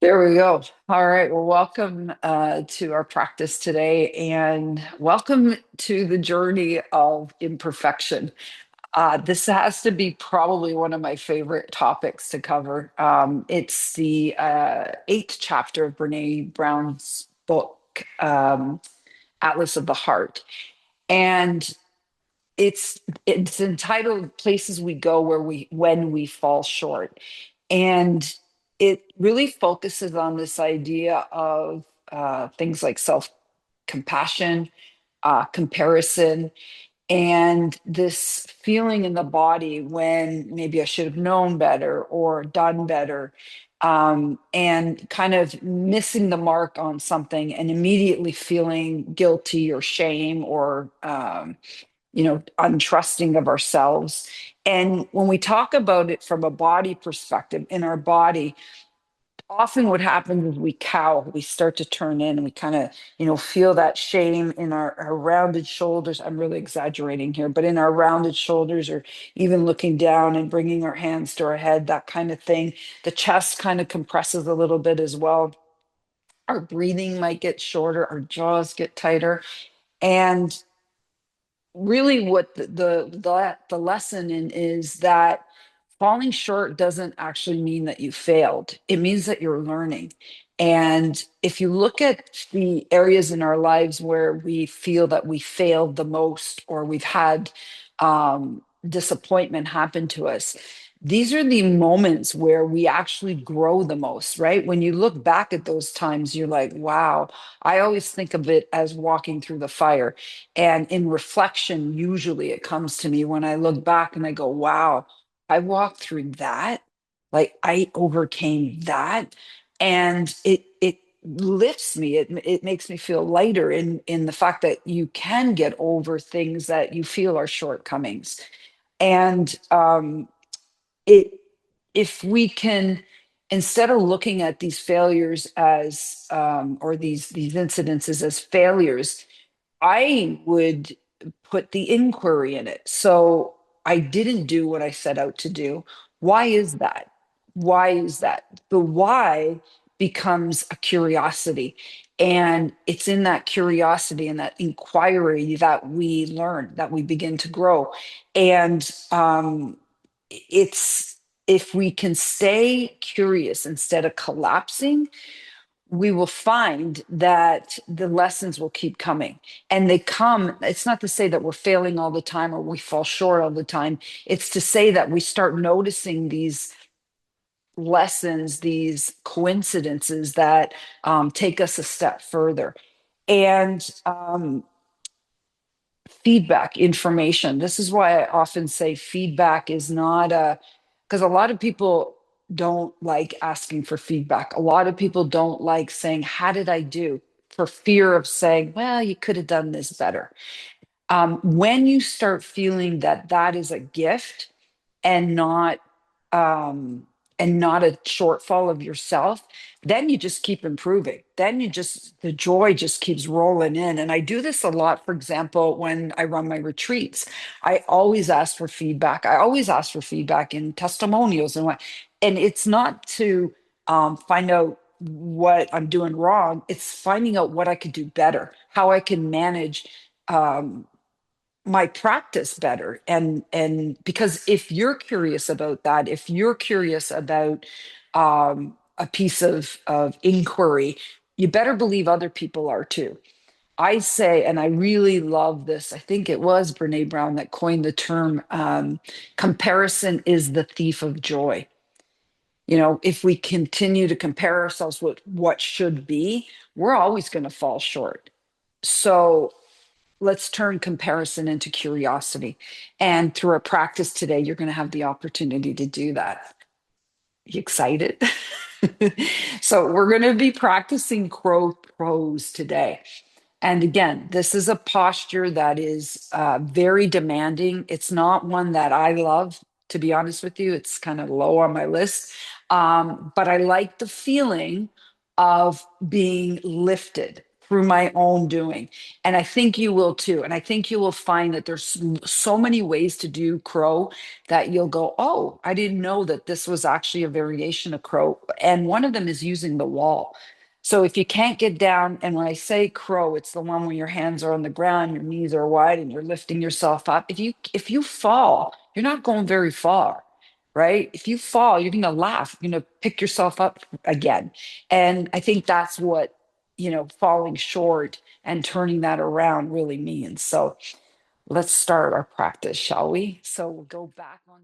There we go. All right. Well, welcome to our practice today, and welcome to the journey of imperfection. This has to be probably one of my favorite topics to cover. It's the eighth chapter of Brene Brown's book, Atlas of the Heart, and it's entitled "Places We Go Where We When We Fall Short," and it really focuses on this idea of things like self compassion, comparison, and this feeling in the body when maybe I should have known better or done better, and kind of missing the mark on something and immediately feeling guilty or shame or untrusting of ourselves. And when we talk about it from a body perspective, in our body, often what happens is we cow, we start to turn in, and we kind of, feel that shame in our rounded shoulders. I'm really exaggerating here, but in our rounded shoulders, or even looking down and bringing our hands to our head, that kind of thing. The chest kind of compresses a little bit as well. Our breathing might get shorter, our jaws get tighter. And really what the lesson in is that falling short doesn't actually mean that you failed. It means that you're learning. And if you look at the areas in our lives where we feel that we failed the most, or we've had disappointment happen to us, these are the moments where we actually grow the most, right? When you look back at those times, you're like, wow. I always think of it as walking through the fire. And in reflection, usually it comes to me when I look back and I go, wow, I walked through that. Like I overcame that. And it lifts me. It makes me feel lighter in the fact that you can get over things that you feel are shortcomings. And it if we can, instead of looking at these failures as or these incidences as failures, I would put the inquiry in it. So I didn't do what I set out to do. Why is that? Why is that? The why becomes a curiosity. And it's in that curiosity and that inquiry that we learn, that we begin to grow. And it's if we can stay curious instead of collapsing, we will find that the lessons will keep coming. And they come, it's not to say that we're failing all the time or we fall short all the time. It's to say that we start noticing these lessons, these coincidences that take us a step further. And feedback, information. This is why I often say feedback is not a, because a lot of people don't like asking for feedback. A lot of people don't like saying, how did I do? For fear of saying, well, you could have done this better. When you start feeling that that is a gift and not um a shortfall of yourself, then you just keep improving. Then you just, the joy just keeps rolling in. And I do this a lot. For example, when I run my retreats, I always ask for feedback. I always ask for feedback in testimonials and what, and it's not to find out what I'm doing wrong. It's finding out what I could do better, how I can manage um my practice better. And because if you're curious about that, if you're curious about a piece of inquiry, you better believe other people are too. I say, and I really love this, I think it was Brene Brown that coined the term, comparison is the thief of joy. If we continue to compare ourselves with what should be, we're always going to fall short. So let's turn comparison into curiosity. And through our practice today, you're going to have the opportunity to do that. You excited? So we're going to be practicing crow pose today. And again, this is a posture that is very demanding. It's not one that I love, to be honest with you. It's kind of low on my list. But I like the feeling of being lifted through my own doing. And I think you will too. And I think you will find that there's so many ways to do crow that you'll go, oh, I didn't know that this was actually a variation of crow. And one of them is using the wall. So if you can't get down, and when I say crow, it's the one where your hands are on the ground, your knees are wide, and you're lifting yourself up. If you fall, you're not going very far, right? If you fall, you're gonna laugh, you're gonna pick yourself up again. And I think that's what, falling short and turning that around really means. So let's start our practice, shall we? So we'll go back on.